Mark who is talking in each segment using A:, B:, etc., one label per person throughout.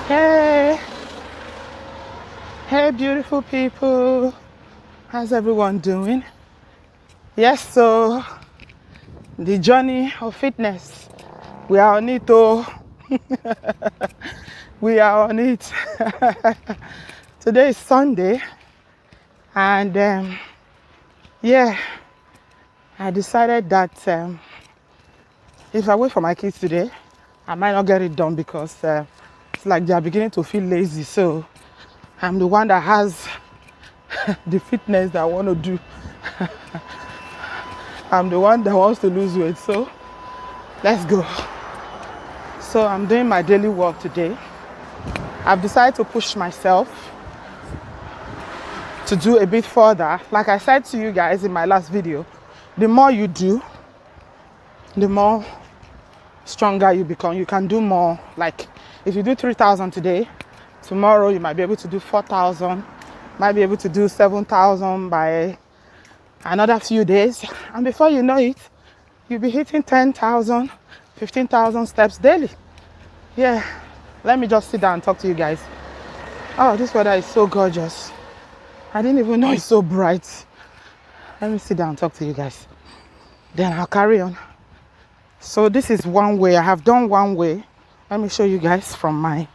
A: Hey, hey, beautiful people. How's everyone doing? Yes, so the journey of fitness, we are on it. Oh, we are on it. Today is Sunday, and yeah, I decided that if I wait for my kids today, I might not get it done because it's like they are beginning to feel lazy. So I'm the one that has the fitness that I want to do. I'm the one that wants to lose weight, so let's go. So I'm doing my daily walk today. I've decided to push myself to do a bit further. Like I said to you guys in my last video, the more you do, the more stronger you become. You can do more. Like if you do 3,000 today, tomorrow you might be able to do 4,000, might be able to do 7,000 by another few days, and before you know it, you'll be hitting 10,000, 15,000 steps daily. Yeah, let me just sit down and talk to you guys. Oh, this weather is so gorgeous. I didn't even know it's so bright. Let me sit down and talk to you guys. Then I'll carry on. So this is one way. I have done one way. Let me show you guys from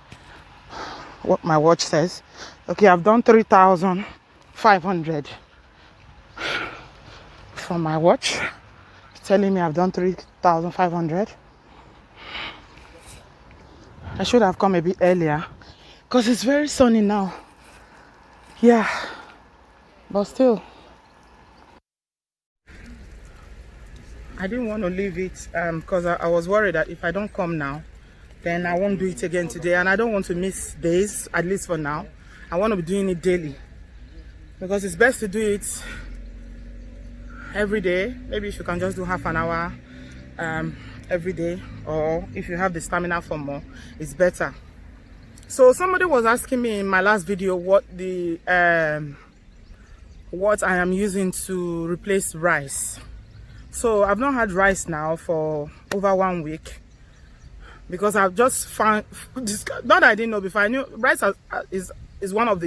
A: what my watch says. Okay, I've done 3,500 from my watch. It's telling me I've done 3,500. I should have come a bit earlier because it's very sunny now. Yeah, but still, I didn't want to leave it because I was worried that if I don't come now, then I won't do it again today, and I don't want to miss days, at least for now. I want to be doing it daily because it's best to do it every day. Maybe if you can just do half an hour every day, or if you have the stamina for more, it's better. So somebody was asking me in my last video what I am using to replace rice. So I've not had rice now for over 1 week because I've just found, not that I didn't know before, I knew rice is one of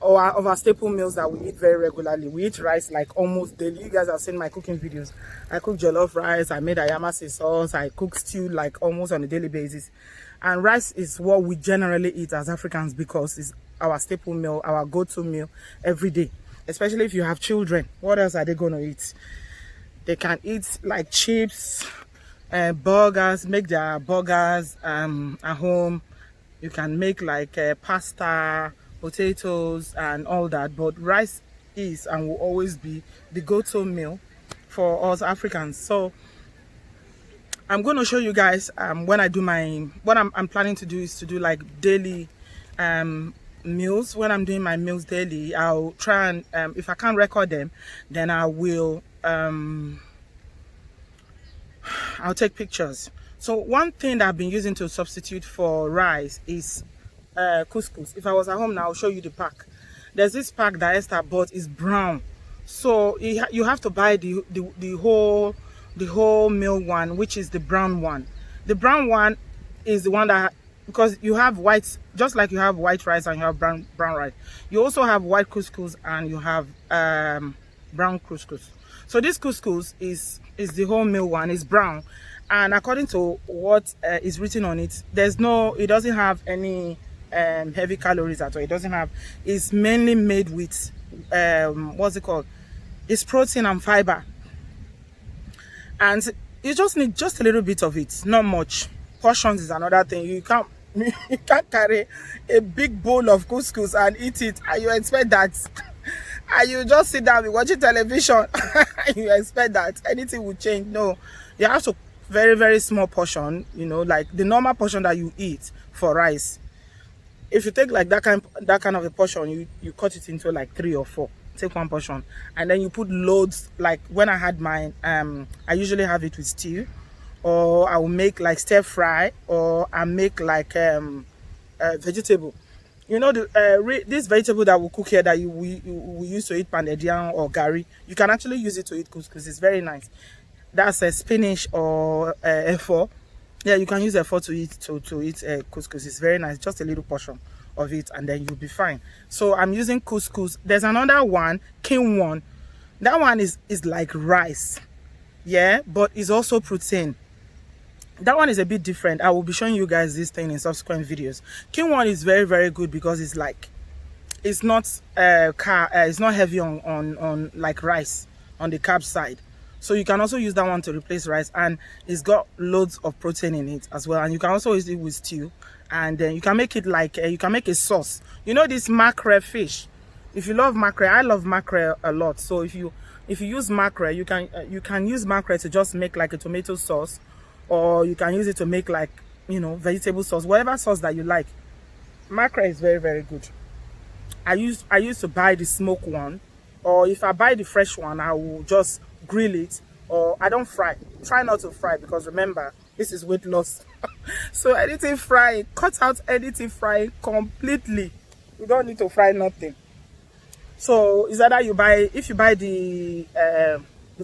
A: our staple meals that we eat very regularly. We eat rice like almost daily. You guys have seen my cooking videos. I cook jollof rice, I made ayamase sauce, I cook stew like almost on a daily basis. And rice is what we generally eat as Africans because it's our staple meal, our go-to meal every day. Especially if you have children. What else are they going to eat? They can eat like chips, burgers, make their burgers at home. You can make like pasta, potatoes and all that. But rice is and will always be the go-to meal for us Africans. So I'm going to show you guys when I do what I'm planning to do is to do like daily meals. When I'm doing my meals daily, I'll try and if I can't record them, then I will I'll take pictures. So one thing that I've been using to substitute for rice is couscous. If I was at home now, I'll show you the pack. There's this pack that Esther bought, is brown, so you have to buy the whole meal one, which is the brown one. The brown one is the one that, because you have white, just like you have white rice and you have brown rice, you also have white couscous and you have brown couscous. So this couscous is the whole meal one, is brown, and according to what is written on it, it doesn't have any heavy calories at all. It doesn't have, it's mainly made with what's it called, it's protein and fiber, and you just need just a little bit of it, not much. Portions is another thing. You can't carry a big bowl of couscous and eat it and you expect that and you just sit down and watching television you expect that anything will change. No, you have to very, very small portion, you know, like the normal portion that you eat for rice. If you take like that kind of a portion, you cut it into like 3 or 4. Take one portion and then you put loads. Like when I had mine, I usually have it with stew, or I will make like stir fry, or I make like vegetable. You know, this vegetable that we cook here that we use to eat pounded yam or gari, you can actually use it to eat couscous. It's very nice. That's a spinach or efo. Yeah, you can use a fork to eat couscous. It's very nice, just a little portion of it, and then you'll be fine. So I'm using couscous. There's another one, quinoa. That one is like rice, yeah, but it's also protein. That one is a bit different. I will be showing you guys this thing in subsequent videos. Quinoa is very, very good because it's like, it's not it's not heavy on like rice, on the carb side. So you can also use that one to replace rice, and it's got loads of protein in it as well. And you can also use it with stew, and then you can make it like you can make a sauce. You know this mackerel fish. If you love mackerel, I love mackerel a lot. So if you use mackerel, you can use mackerel to just make like a tomato sauce, or you can use it to make like, you know, vegetable sauce, whatever sauce that you like. Mackerel is very, very good. I used to buy the smoked one, or if I buy the fresh one, I will just grill it, or I don't fry. Try not to fry, because remember, this is weight loss. So anything frying, cut out anything frying completely. You don't need to fry nothing. So is either you buy, if you buy the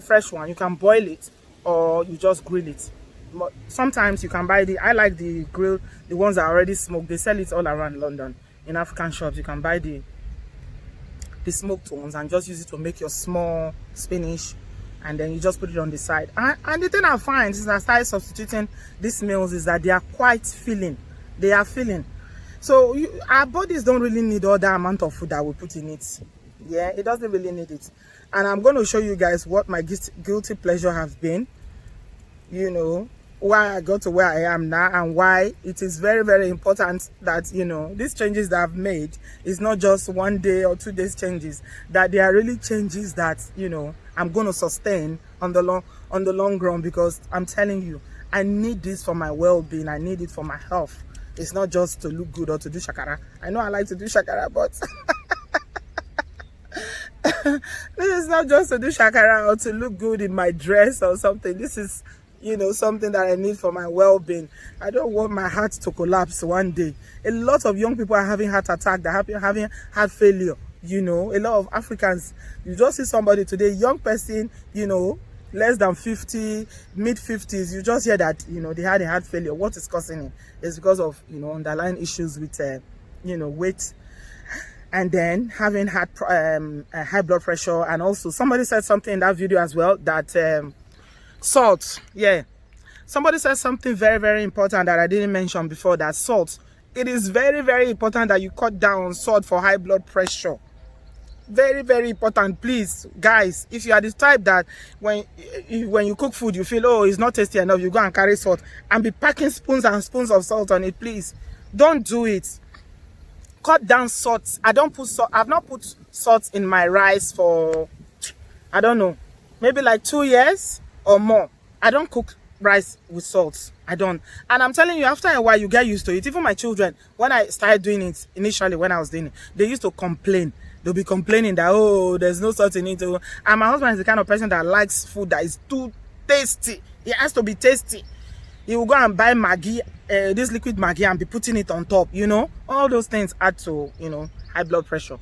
A: fresh one, you can boil it, or you just grill it. But sometimes you can buy I like the grill, the ones that are already smoked. They sell it all around London in African shops. You can buy the smoked ones and just use it to make your small spinach, and then you just put it on the side. And the thing I find since I started substituting these meals is that they are quite filling. They are filling. So our bodies don't really need all that amount of food that we put in it. Yeah, it doesn't really need it. And I'm going to show you guys what my guilty pleasure has been. You know, why I got to where I am now, and why it is very, very important that, you know, these changes that I've made is not just 1 day or 2 days changes, that they are really changes that, you know, I'm going to sustain on the long run, because I'm telling you, I need this for my well-being. I need it for my health. It's not just to look good or to do shakara. I know I like to do shakara, but this is not just to do shakara or to look good in my dress or something. This is, you know, something that I need for my well-being. I don't want my heart to collapse one day. A lot of young people are having heart attack, they're having heart failure. You know, a lot of Africans, you just see somebody today, young person, you know, less than 50, mid-50s, you just hear that, you know, they had a heart failure. What is causing it? It's because of, you know, underlying issues with, you know, weight, and then having high blood pressure. And also somebody said something in that video as well, that salt, yeah, somebody said something very, very important that I didn't mention before, that salt, it is very, very important that you cut down on salt for high blood pressure. Very, very important. Please, guys, if you are the type that when you cook food you feel, oh, it's not tasty enough, you go and carry salt and be packing spoons and spoons of salt on it, please don't do it. Cut down salt. I don't put salt. I've not put salt in my rice for, I don't know, maybe like 2 years or more. I don't cook rice with salt. I don't. And I'm telling you, after a while you get used to it. Even my children, when I started doing it initially, when I was doing it, they used to complain. They'll be complaining that, oh, there's no salt in it. And my husband is the kind of person that likes food that is too tasty. It has to be tasty. He will go and buy Maggi, this liquid Maggi, and be putting it on top. You know, all those things add to, you know, high blood pressure.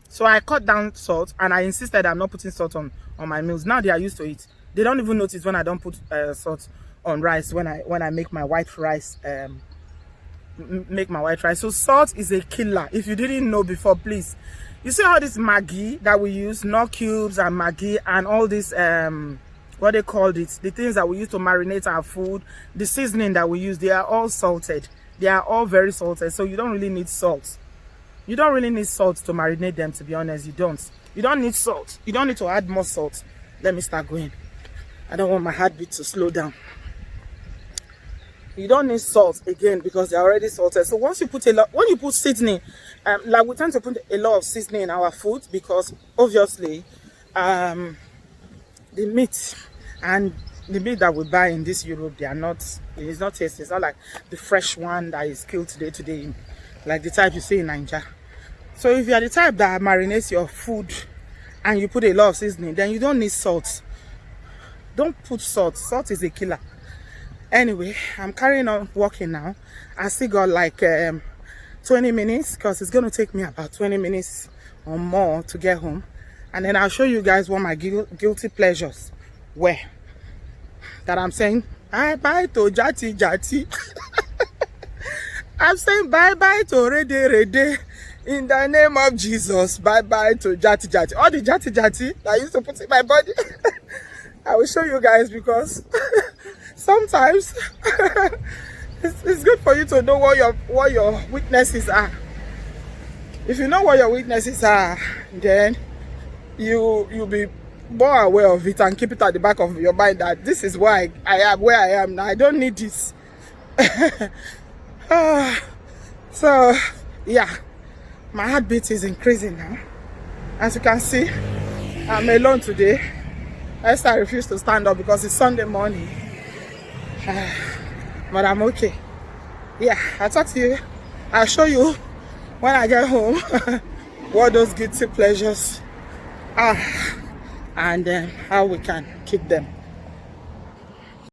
A: So I cut down salt, and I insisted I'm not putting salt on my meals. Now they are used to it. They don't even notice when I don't put salt on rice, when I make my white rice. So salt is a killer. If you didn't know before, please. You see all this Maggi that we use, no cubes and Maggi and all this what they called it, the things that we use to marinate our food, the seasoning that we use, they are all salted. They are all very salted. So you don't really need salt. You don't really need salt to marinate them, to be honest. You don't need salt. You don't need to add more salt. Let me start going. I don't want my heartbeat to slow down. You don't need salt again, because they're already salted. So once you put when you put seasoning, like we tend to put a lot of seasoning in our food, because obviously the meat that we buy in this Europe, it's not tasty. It's not like the fresh one that is killed today, like the type you see in Nigeria. So if you are the type that marinates your food and you put a lot of seasoning, then you don't need salt. Don't put salt. Salt is a killer. Anyway, I'm carrying on walking now. I still got like 20 minutes, because it's going to take me about 20 minutes or more to get home. And then I'll show you guys what my guilty pleasures were. That I'm saying, Bye bye to Jati Jati. I'm saying bye bye to Rede Rede. In the name of Jesus, bye bye to Jati Jati. All the Jati Jati that I used to put in my body. I will show you guys because sometimes it's good for you to know what your weaknesses are. If you know what your weaknesses are, then you'll be more aware of it and keep it at the back of your mind that this is why I am where I am now. I don't need this. So yeah, my heartbeat is increasing now. As you can see, I'm alone today. I refuse to stand up because it's Sunday morning. But I'm okay. Yeah, I'll talk to you. I'll show you when I get home what those guilty pleasures are and how we can keep them.